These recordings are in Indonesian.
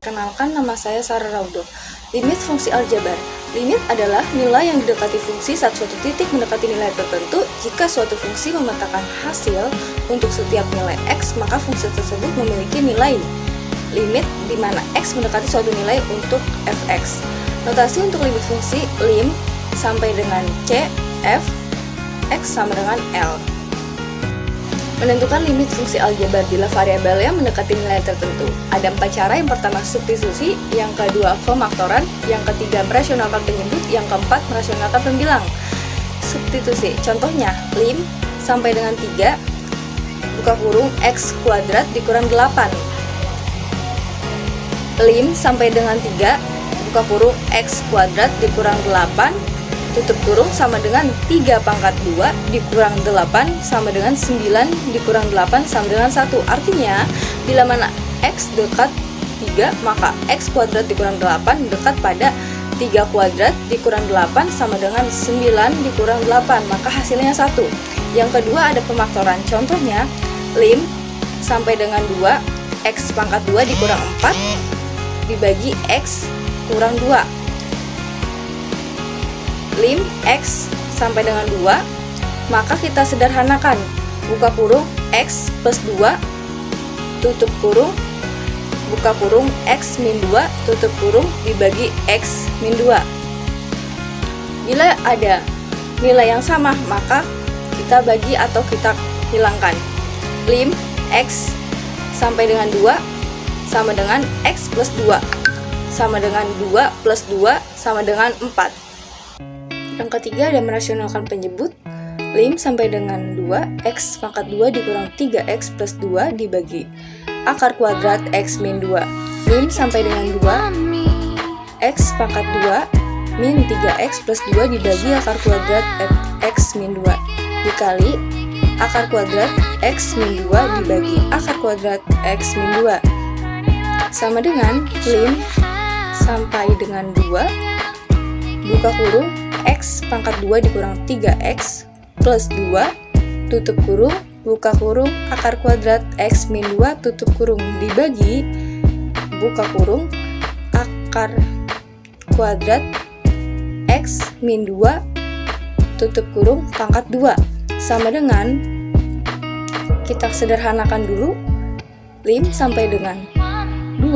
Kenalkan, nama saya Sarah Raudo. Limit fungsi aljabar. Limit adalah nilai yang didekati fungsi saat suatu titik mendekati nilai tertentu. Jika suatu fungsi memetakan hasil untuk setiap nilai x, maka fungsi tersebut memiliki nilai limit di mana x mendekati suatu nilai untuk fx. Notasi untuk limit fungsi lim sampai dengan c, f, x sama dengan L. Menentukan limit fungsi aljabar bila variabel yang mendekati nilai tertentu. Ada 4 cara. Yang pertama substitusi, yang kedua pemaktoran, yang ketiga merasionalkan penyebut, yang keempat merasionalkan pembilang. Substitusi, contohnya lim sampai dengan 3 buka kurung x kuadrat dikurang 8. Lim sampai dengan 3 buka kurung x kuadrat dikurang 8 tutup kurung sama dengan 3 pangkat 2 dikurang 8 sama dengan 9 dikurang 8 sama dengan 1. Artinya, bila mana x dekat 3, maka x kuadrat dikurang 8 dekat pada 3 kuadrat dikurang 8 sama dengan 9 dikurang 8, maka hasilnya 1. Yang kedua ada pemaktoran. Contohnya, lim sampai dengan 2, x pangkat 2 dikurang 4 dibagi x kurang 2. Lim x sampai dengan 2, maka kita sederhanakan. Buka kurung x plus 2 tutup kurung buka kurung x min 2 tutup kurung dibagi x min 2. Bila ada nilai yang sama, maka kita bagi atau kita hilangkan. Lim x sampai dengan 2 sama dengan x plus 2 sama dengan 2 plus 2 sama dengan 4. Yang ketiga ada merasionalkan penyebut. Lim sampai dengan 2 x pangkat 2 dikurang 3x plus 2 dibagi akar kuadrat x min 2. Lim sampai dengan 2 x pangkat 2 min 3x plus 2 dibagi akar kuadrat x min 2 dikali akar kuadrat x min 2 dibagi akar kuadrat x min 2 sama dengan lim sampai dengan 2 buka kurung x pangkat 2 dikurang 3x plus 2 tutup kurung buka kurung akar kuadrat x min 2 tutup kurung dibagi buka kurung akar kuadrat x min 2 tutup kurung pangkat 2 sama dengan, kita sederhanakan dulu, lim sampai dengan 2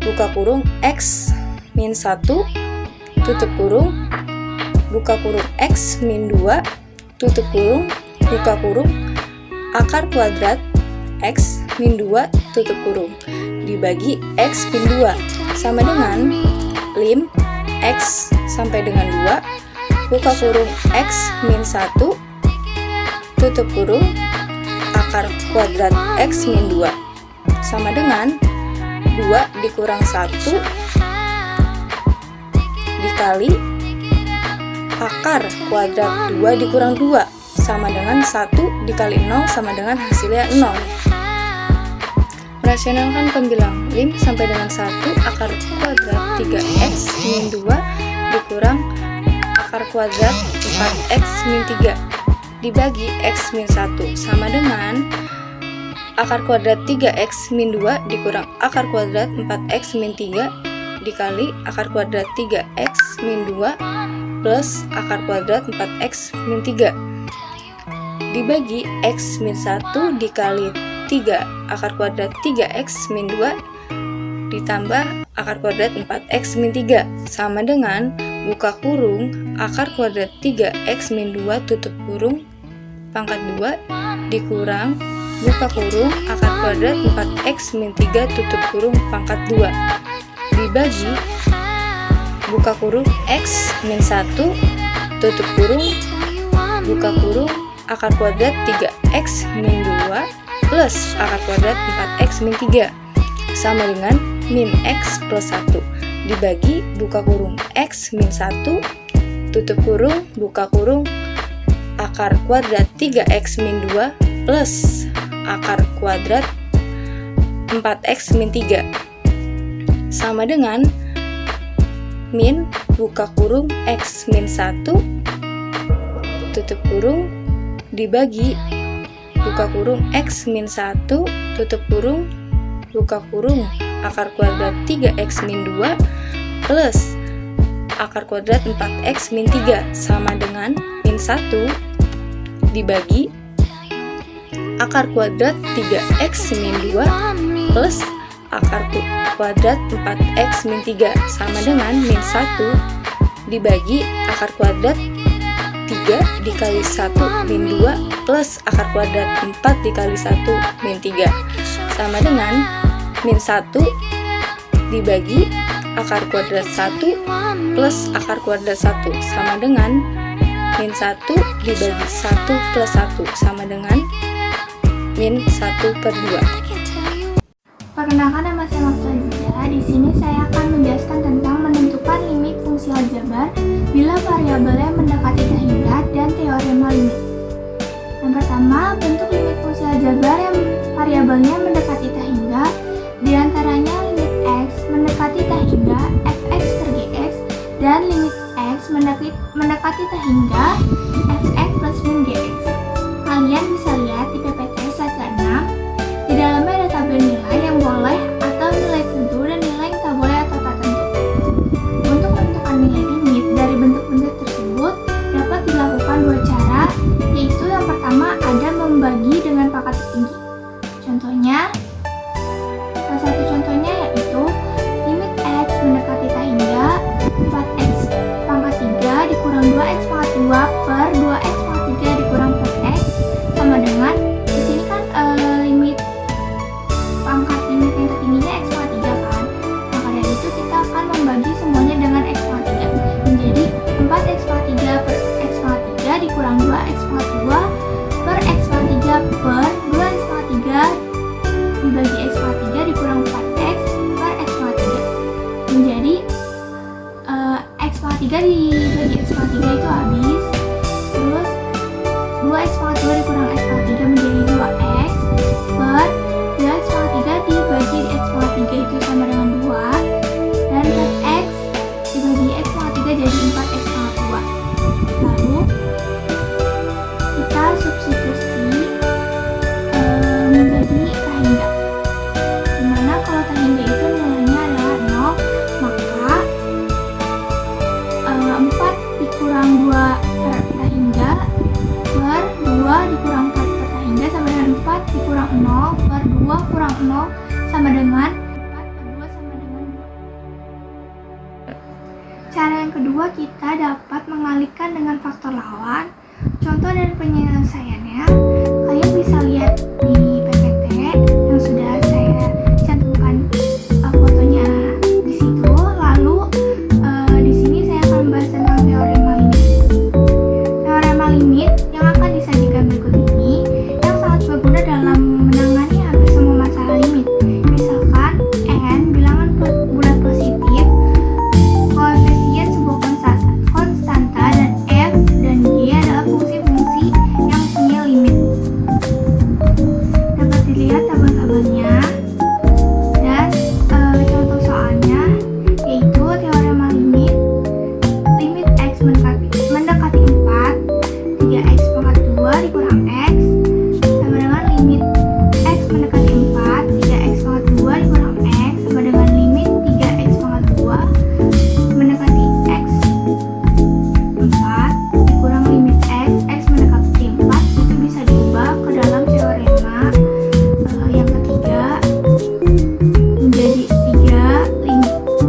buka kurung x min 1 tutup kurung buka kurung x min 2 tutup kurung buka kurung akar kuadrat x min 2 tutup kurung dibagi x min 2 sama dengan lim x sampai dengan 2 buka kurung x min 1 tutup kurung akar kuadrat x min 2 sama dengan 2 dikurang 1 dikali akar kuadrat 2 dikurang 2 sama dengan 1 dikali 0 sama dengan hasilnya 0. Merasionalkan pembilang. Lim sampai dengan 1 akar kuadrat 3x min 2 dikurang akar kuadrat 4x min 3 dibagi x min 1 sama dengan akar kuadrat 3x min 2 dikurang akar kuadrat 4x min 3 dikali akar kuadrat 3x min 2 plus akar kuadrat 4x min 3 dibagi x min 1 dikali 3 akar kuadrat 3x min 2 ditambah akar kuadrat 4x min 3 sama dengan buka kurung akar kuadrat 3x min 2 tutup kurung pangkat 2 dikurang buka kurung akar kuadrat 4x min 3 tutup kurung pangkat 2 dibagi buka kurung x min 1 tutup kurung buka kurung akar kuadrat 3x min 2 plus akar kuadrat 4x min 3 sama dengan min x plus 1 dibagi buka kurung x min 1 tutup kurung buka kurung akar kuadrat 3x min 2 plus akar kuadrat 4x min 3 sama dengan min buka kurung x min 1 tutup kurung dibagi buka kurung X min 1 tutup kurung buka kurung akar kuadrat 3X min 2 plus akar kuadrat 4X min 3 sama dengan min 1 dibagi akar kuadrat 3X min 2 plus akar kuadrat 4X min 3 sama dengan min 1 dibagi akar kuadrat 3 dikali 1 min 2 plus akar kuadrat 4 dikali 1 min 3 sama dengan min 1 dibagi akar kuadrat 1 plus akar kuadrat 1 sama dengan min 1 dibagi 1 plus 1 sama dengan min 1/2. Perkenalkan, nama saya Maftazia. Di sini saya akan menjelaskan tentang menentukan limit fungsi aljabar bila variabelnya mendekati tahingga dan teorema limit. Yang pertama, bentuk limit fungsi aljabar yang variabelnya mendekati tahingga diantaranya limit x mendekati tahingga fx per gx dan limit x mendekati tahingga fx plus min gx. Kalian bisa lihat di PPT slide 6. Di dalamnya ada tabel nilai yang boleh atau nilai tentu dan nilai yang tak boleh atau tak tentu. Untuk menentukan nilai limit dari bentuk-bentuk tersebut dapat dilakukan dua cara, yaitu yang pertama ada membagi dengan pangkat tertinggi. Contohnya, salah satu contohnya yaitu limit x mendekati tahingga 4x pangkat 3 dikurang 2x pangkat 2 per 2x pangkat 3 dikurang 4x sama dengan di sini kan limit yang tertingginya x pangkat 3 kan. Maka dari itu kita akan membagi semuanya dengan x pangkat 3 menjadi 4x pangkat 3 per x pangkat 3 dikurang 2x pangkat 2 per x pangkat 3 per 2x pangkat 3 dibagi x pangkat 3 dikurang 4x per x pangkat 3 menjadi x pangkat 3 dibagi x pangkat 3 itu habis, terus 2x pangkat 2 dikurang x pangkat 3 menjadi 2x per 2x pangkat 3 dibagi x pangkat 3 itu sama dengan 2 dan 4x dibagi x pangkat 3 jadi 4x pangkat 2. Lalu kita substitusi menjadi tahingga, dimana kalau tahingga itu nilainya adalah 0, maka 4 dikurang 2 per tahingga per 2 dikurang 4 per tahingga sama dengan 4 dikurang 0 per 2 kurang 0 sama dengan 4 per 2 sama dengan 2. Cara yang kedua, kita dapat mengalihkan dengan faktor lawan. Contoh dan penyelesaiannya kalian bisa lihat di PPT yang sudah saya cantumkan fotonya di situ. Lalu di sini saya akan membahas tentang teorema limit. Teorema limit yang akan disajikan berikut ini yang sangat berguna dalam menangani hampir semua masalah limit. Misalkan n bilangan bulat positif, koefisien sebuah konstanta dan f dan g adalah fungsi-fungsi yang punya limit. Dapat dilihat tabel-tabelnya dan contoh soalnya, yaitu teorema limit x mendekati 4 3x pangkat 2 dikurang x sama dengan limit x mendekati 4 3x pangkat 2 dikurang x sama dengan limit 3x pangkat 2 mendekati x 4 dikurang limit x mendekati 4. Itu bisa diubah ke dalam teorema yang ketiga menjadi 3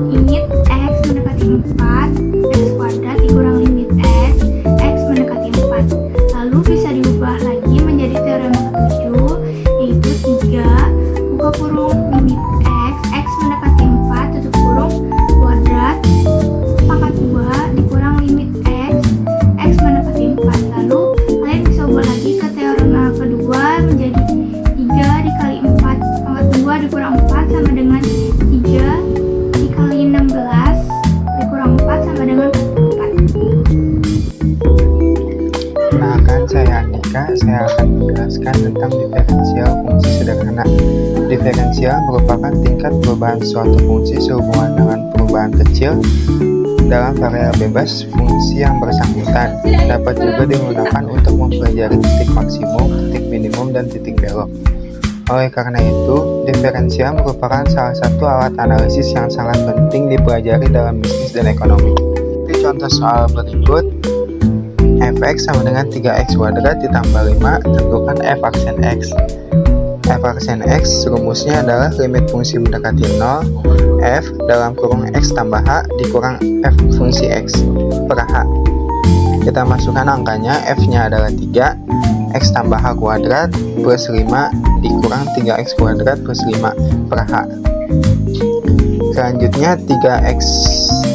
limit x mendekati 4 x kuadrat dikurang limit x mendekati 4. Lalu bisa diubah lagi menjadi teorema ketujuh, yaitu 3 buka kurung limit x mendekati 4 tutup kurung kuadrat pangkat 2 dikurang limit x mendekati 4. Lalu kalian bisa ubah lagi ke teorema kedua menjadi 3 dikali 4 pangkat 2 dikurang 4 sama dengan 3 dikali 16 dikurang 4 sama dengan 4. Perkenalkan, saya Andika. Saya akan menjelaskan tentang diferensial fungsi sederhana. Diferensial merupakan tingkat perubahan suatu fungsi sehubungan dengan perubahan kecil dalam variabel bebas fungsi yang bersangkutan. Dapat juga digunakan untuk mempelajari titik maksimum, titik minimum, dan titik belok. Oleh karena itu, diferensial merupakan salah satu alat analisis yang sangat penting dipelajari dalam bisnis dan ekonomi. Seperti contoh soal berikut, f(x) sama dengan 3x kuadrat ditambah 5, tentukan f aksen x. F aksen x rumusnya adalah limit fungsi mendekati 0, f dalam kurung x tambah h dikurang f fungsi x per h. Kita masukkan angkanya, f-nya adalah 3, x tambah h kuadrat plus 5 dikurang 3x kuadrat plus 5 per h. Selanjutnya 3x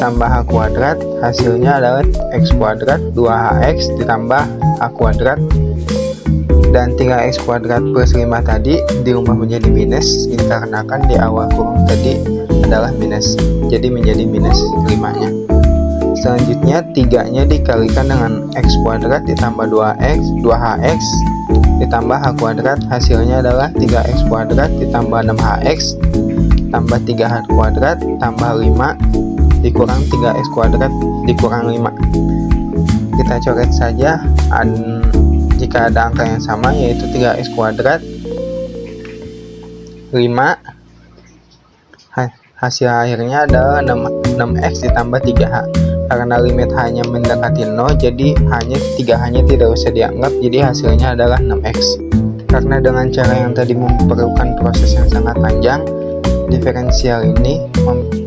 tambah h kuadrat hasilnya adalah x kuadrat 2hx ditambah h kuadrat, dan 3x kuadrat plus 5 tadi diubah menjadi minus dikarenakan di awal kurung tadi adalah minus, jadi menjadi minus 5-nya. Selanjutnya 3-nya dikalikan dengan x kuadrat ditambah 2hx ditambah h kuadrat, hasilnya adalah 3x kuadrat ditambah 6hx tambah 3h kuadrat tambah 5 dikurang 3x kuadrat dikurang 5. Kita coret saja jika ada angka yang sama, yaitu 3x kuadrat 5, hasil akhirnya adalah 6x ditambah 3h. Karena limit hanya mendekati 0, jadi 3h-nya tidak usah dianggap, jadi hasilnya adalah 6x. Karena dengan cara yang tadi memerlukan proses yang sangat panjang, diferensial ini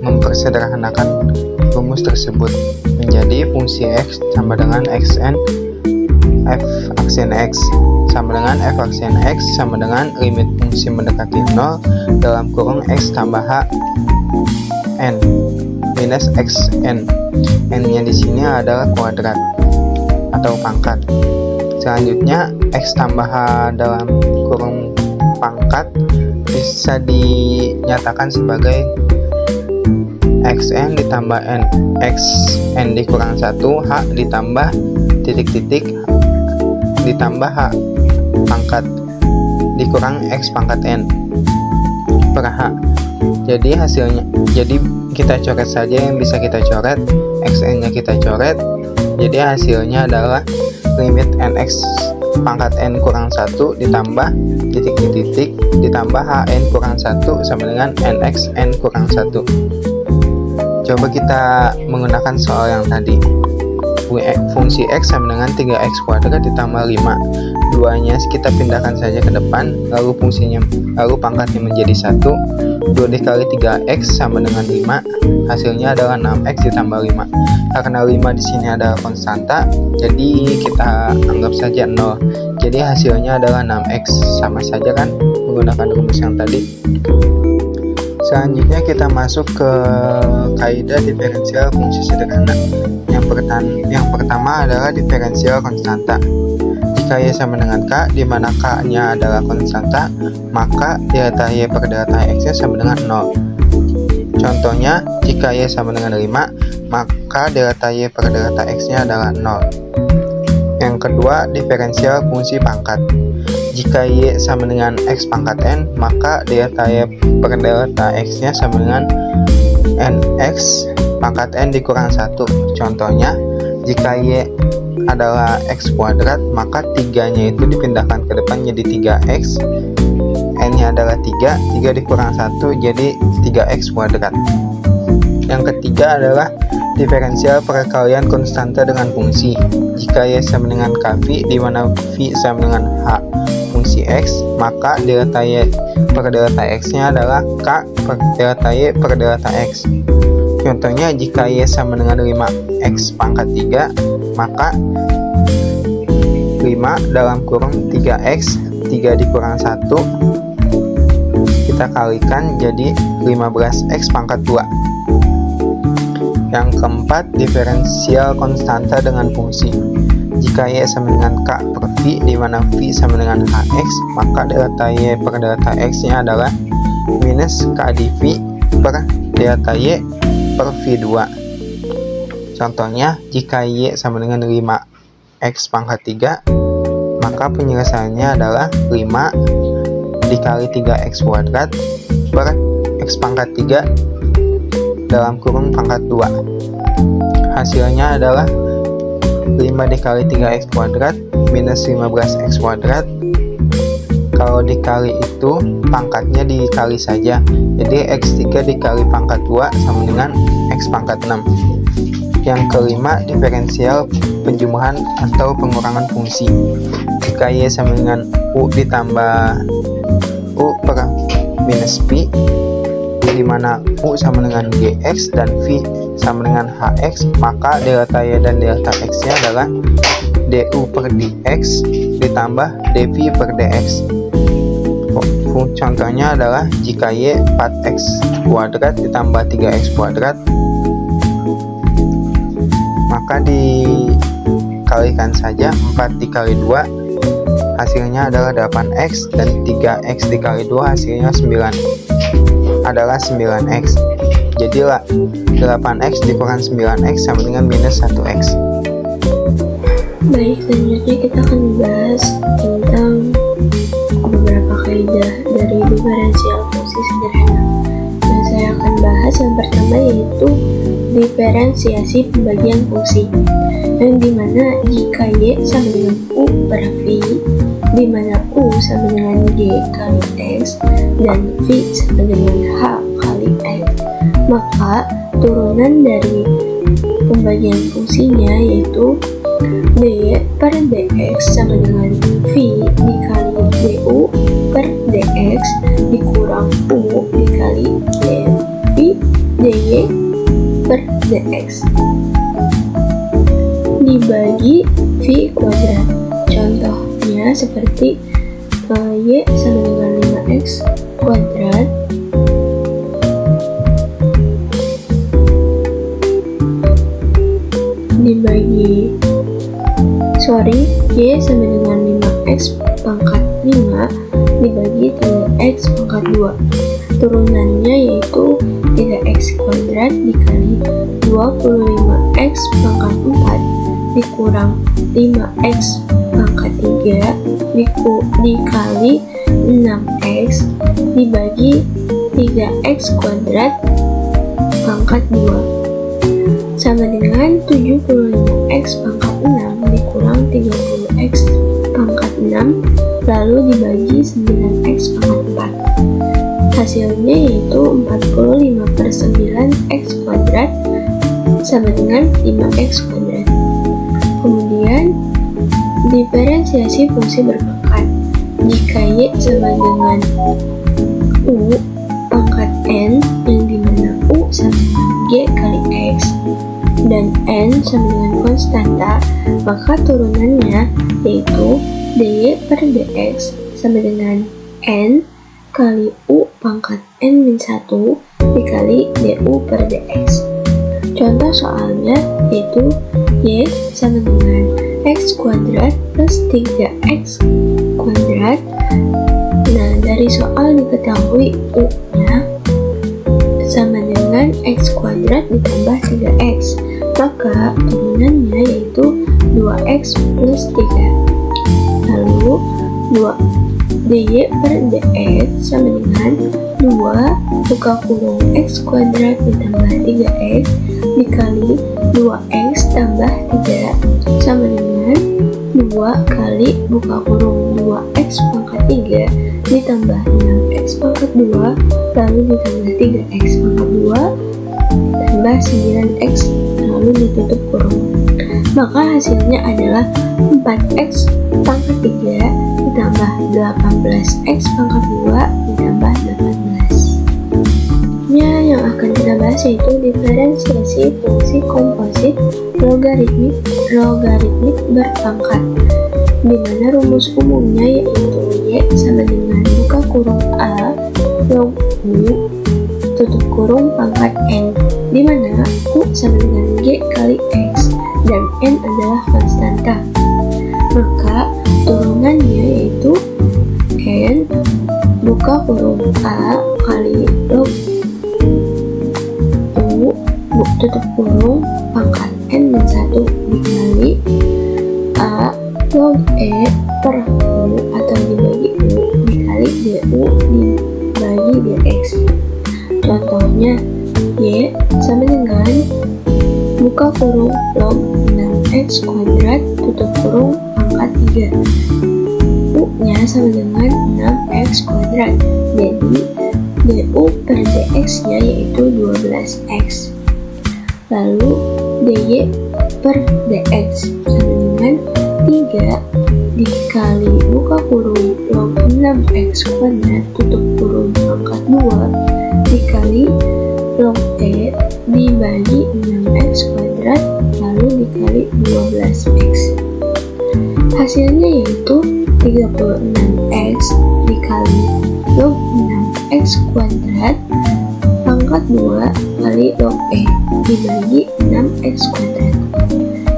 mempersederhanakan rumus tersebut menjadi fungsi x sama dengan xn f aksen x sama dengan f aksen x sama dengan limit fungsi mendekati 0 dalam kurung x tambah h n minus xn. N-nya di sini adalah kuadrat atau pangkat. Selanjutnya x tambah h dalam kurung pangkat bisa dinyatakan sebagai xn ditambah n, xn dikurang 1, h ditambah titik-titik ditambah h pangkat dikurang x pangkat n per h. Jadi hasilnya, kita coret saja yang bisa kita coret, xn nya kita coret, jadi hasilnya adalah limit nx pangkat n kurang 1 ditambah titik-titik ditambah hn kurang 1 sama dengan nx n kurang 1. Coba kita menggunakan soal yang tadi, fungsi x sama dengan 3x kuadrat ditambah 5, duanya kita pindahkan saja ke depan, lalu pangkatnya menjadi 1, 2 dikali 3x sama dengan 5, hasilnya adalah 6x ditambah 5. Karena 5 di sini adalah konstanta, jadi kita anggap saja 0, jadi hasilnya adalah 6x, sama saja kan menggunakan rumus yang tadi. Selanjutnya kita masuk ke kaidah diferensial fungsi sederhana. Yang pertama adalah diferensial konstanta. Jika y sama dengan k, di mana k-nya adalah konstanta, maka delta y per delta x-nya sama dengan 0. Contohnya, jika y sama dengan 5, maka delta y per delta x-nya adalah 0. Yang kedua, diferensial fungsi pangkat. Jika y sama dengan x pangkat n, maka delta y per delta x-nya sama dengan nx pangkat n dikurang 1. Contohnya, jika y adalah x kuadrat, maka 3-nya itu dipindahkan ke depan jadi 3x, n-nya adalah 3 dikurang 1 jadi 3x kuadrat. Yang ketiga adalah diferensial perkalian konstanta dengan fungsi. Jika y sama dengan kv, di mana v sama dengan h fungsi x, maka delta y per delta x-nya adalah k per delta y per delta x. Contohnya, jika y sama dengan 5x pangkat 3, maka 5 dalam kurung 3x, 3 dikurang 1, kita kalikan jadi 15x pangkat 2. Yang keempat, diferensial konstanta dengan fungsi. Jika y sama dengan k per v, di mana v sama dengan hx, maka delta y per delta x-nya adalah minus k di v per delta y per v2. Contohnya, jika y sama dengan 5x pangkat 3, maka penyelesaiannya adalah 5 dikali 3x kuadrat per x pangkat 3 dalam kurung pangkat 2. Hasilnya adalah 5 dikali 3x kuadrat minus 15x kuadrat kalau dikali itu pangkatnya dikali saja. Jadi X3 dikali pangkat 2 sama dengan X pangkat 6. Yang kelima, diferensial penjumlahan atau pengurangan fungsi. Jika Y sama dengan U ditambah U per minus Pi, di mana U sama dengan GX dan V sama dengan HX, maka delta Y dan delta X nya adalah DU per DX ditambah DV per DX. Contohnya adalah jika Y 4X kuadrat ditambah 3X kuadrat, maka dikalikan saja 4 dikali 2 hasilnya adalah 8X, dan 3X dikali 2 hasilnya 9 adalah 9X. Jadilah 8X dikurang 9X sama dengan minus 1X. Baik, selanjutnya kita akan membahas tentang beberapa kaidah dari diferensial fungsi sederhana. Yang saya akan bahas yang pertama yaitu diferensiasi pembagian fungsi, yang dimana jika Y sama dengan U per V, dimana U sama dengan G kali X dan V sama dengan H kali X, maka turunan dari pembagian fungsinya yaitu D per DX sama dengan V dikali DU per DX dikurang U dikali DV DY per DX dibagi V kuadrat. Contohnya seperti Y sama dengan 5X kuadrat dibagi Y sama dengan 5X pangkat 5 dibagi 3X pangkat 2. Turunannya yaitu 3X kuadrat dikali 25X pangkat 4 dikurang 5X pangkat 3 dikali 6X dibagi 3X kuadrat pangkat 2 sama dengan 75X pangkat 6 dikurang 30X pangkat 6 lalu dibagi 9X pangkat 4. Hasilnya yaitu 45 per 9X kuadrat sama dengan 5X kuadrat. Kemudian diferensiasi fungsi berpangkat. Jika Y sama dengan U pangkat N, yang dimana U sama dengan G kali X dan N sama dengan konstanta, maka turunannya yaitu DY per DX sama dengan N kali U pangkat N-1 dikali DU per DX. Contoh soalnya yaitu Y sama dengan X kuadrat plus 3X kuadrat. Nah, dari soal diketahui U-nya sama dengan X kuadrat ditambah 3X, maka turunannya yaitu 2X plus 3. Lalu 2 DY per DX sama dengan 2 buka kurung X kuadrat ditambah 3X dikali 2X tambah 3 sama dengan 2 kali buka kurung 2X pangkat 3 ditambah 6X pangkat 2 lalu ditambah 3X pangkat 2 tambah 9X lalu ditutup kurung. Maka hasilnya adalah 4X pangkat 3 ditambah 18X pangkat 2 ditambah 18. Yang akan kita bahas yaitu diferensiasi fungsi komposit logaritmik berpangkat, di mana rumus umumnya yaitu Y sama dengan buka kurung A log U tutup kurung pangkat N, di mana U sama dengan G kali X dan N adalah konstanta. Maka turunannya yaitu N buka kurung A kali log U tutup kurung pangkat N-1 dikali A log E per U atau dibagi U dikali DU dibagi DX. Contohnya Y sama dengan buka kurung log 6X kuadrat tutup kurung pangkat 3 U-nya sama dengan 6x kuadrat. Jadi du per dx-nya yaitu 12x. Lalu dy per dx sama dengan 3 dikali buka kurung log 6x kuadrat tutup kurung pangkat 2 dikali log e dibagi 6x kuadrat lalu dikali 12x. Hasilnya yaitu 36x dikali log 6x kuadrat pangkat 2 kali log e dibagi 6x kuadrat.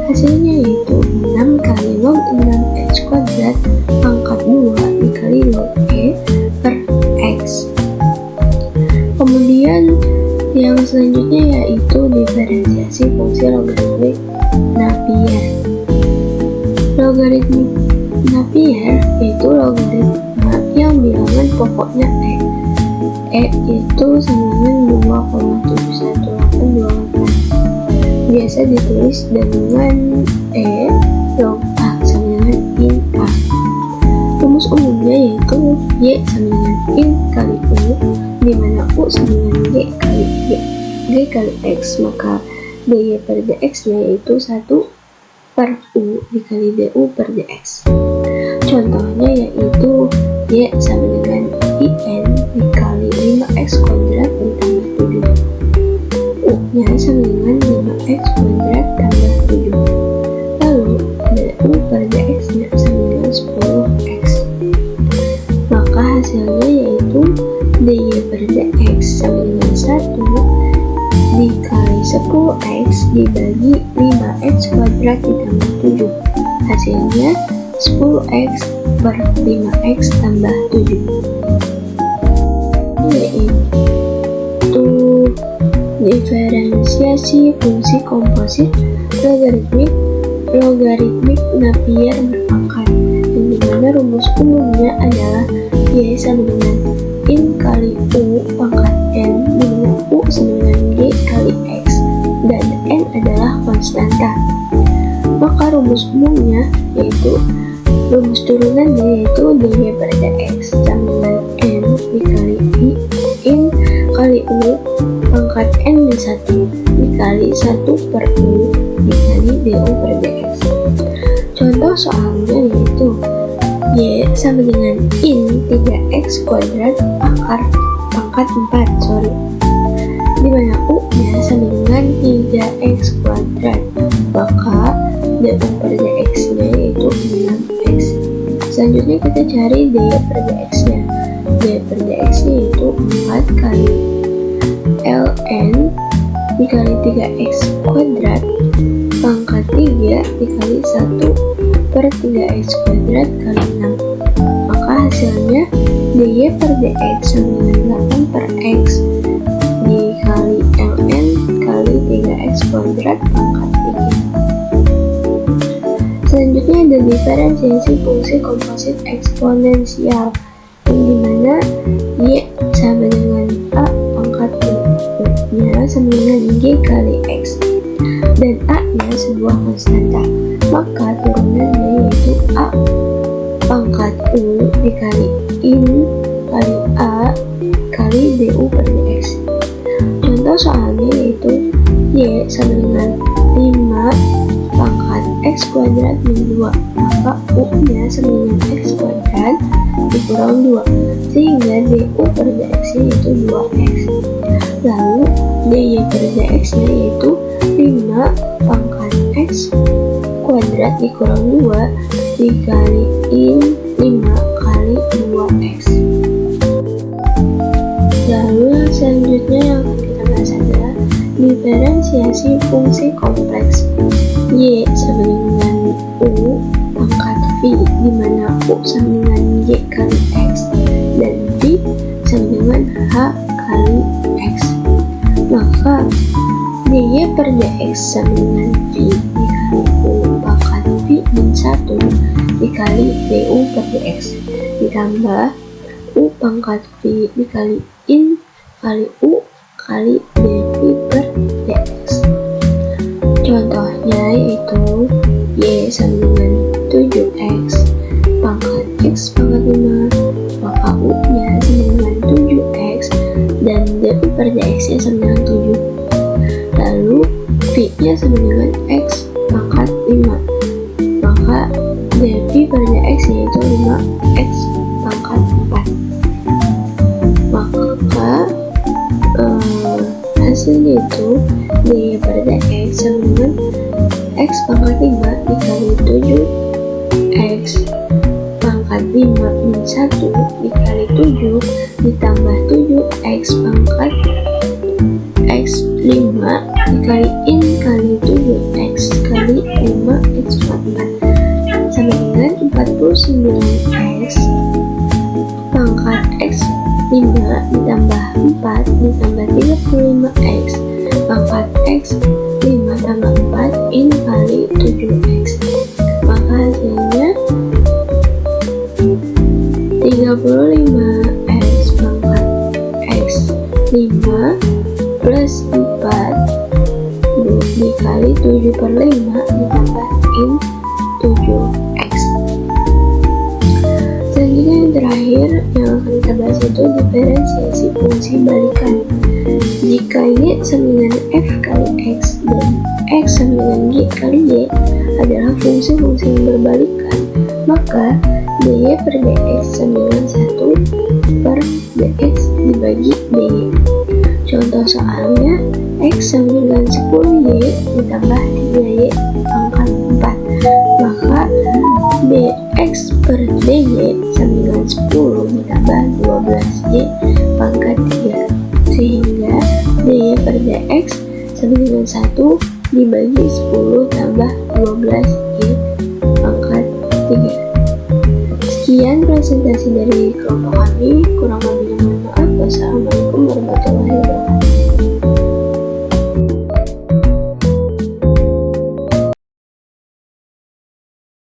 Hasilnya yaitu 6 kali log 6x kuadrat pangkat 2 dikali log e per x. Kemudian yang selanjutnya yaitu diferensiasi fungsi logaritmik Napier. Logaritmik Napier yaitu logaritma yang bilangan pokoknya e itu sama dengan 2,71824. Biasa ditulis dengan e log a sama dengan in a. Rumus umumnya yaitu y sama dengan in kali u, di mana u sama dengan g kali x, maka dy per dx nya yaitu 1 per u dikali du per dx. Contohnya yaitu y sama dengan in dikali 5x kuadrat ditambah 7. U-nya sama dengan 5x kuadrat tambah 7. Lalu du per dx nya sama dengan 10x. Maka hasilnya yaitu dy per dx sama dengan 1 dikali 10x dibagi 5x kuadrat ditambah 7. Hasilnya 10x per 5x tambah 7. Yaitu diferensiasi fungsi komposit logaritmik Napier berpangkat, yang dimana rumus umumnya adalah y sama dengan in kali u pangkat n, dimana u sama dengan g kali x dan n adalah konstanta. Maka rumus umumnya yaitu rumus turunannya yaitu dy per dx sama dengan n dikali i in kali u pangkat n min 1 dikali 1 per u dikali du per dx. Contoh soalnya yaitu y sama dengan in 3x kuadrat akar pangkat 4 dimana u nya sama dengan 3x kuadrat, maka du per dx nya yaitu 6x. Selanjutnya kita cari dy per dx nya. Dy per dx nya yaitu 4 kali ln dikali 3x kuadrat pangkat 3 dikali 1 per 3x kuadrat kali 6. Maka hasilnya dy per dx sama dengan 8 per x dikali ln kali 3x kuadrat pangkat 3. Selanjutnya ada diferensiasi fungsi komposit eksponensial, yang dimana y sama dengan a pangkat u-nya sama dengan g kali x dan a nya sebuah konstanta. Maka turunannya yaitu a pangkat u dikali in kali a kali du per dx. Contoh soalnya yaitu y sama dengan 5 pangkat x kuadrat min 2, maka u nya sama dengan x kuadrat dikurang 2 sehingga du per dx yaitu 2x. Lalu dy per dx nya yaitu 5 pangkat x kuadrat dikurang 2 dikali in 5 kali 2x. Lalu yang selanjutnya yang akan kita bahas adalah diferensiasi fungsi kompleks. Y sama dengan u pangkat v, di mana u sama dengan g kali x dan v sama dengan h kali x. Maka dy per dx sama dengan v dikali u pangkat v min 1 dikali du per dx ditambah u pangkat v dikali in kali u kali dv per dx. Contohnya yaitu y sama dengan 7x pangkat X pangkat 5, maka U-nya sama dengan 7X dan D per dx nya sama dengan 7. Lalu V-nya sama dengan X pangkat 5, maka dV per dx nya itu 5X pangkat 4. Maka hasilnya itu dy per dx sama dengan X pangkat 5 dikali 7X pangkat 5 min 1 dikali 7 ditambah 7X pangkat X 5 dikali in kali 7X kali 5X pangkat 4 sama dengan 49X pangkat X 5 ditambah 4 ditambah 35X pangkat X 5 tambah 4 in kali 7X, maka hasilnya 35X pangkat X 5 plus 4 dikali 7 per 5 ditambah in 7X. Selanjutnya yang terakhir yang akan kita bahas itu diferensiasi fungsi balikan. Jika Y sama dengan F kali X dan X sama dengan G kali Y adalah fungsi-fungsi yang berbalikan, maka dy per dx sama dengan 1 per dx dibagi dy. Contoh soalnya, X sama dengan 10Y ditambah 3Y pangkat 4, maka dx per dy sama dengan 10 ditambah 12Y pangkat 3, sehingga dy per dx sama dengan 1 dibagi 10 tambah 12Y pangkat 3. Sekian presentasi dari kelompok kami, kurang lebihnya mohon maaf. Wassalamualaikum warahmatullahi wabarakatuh.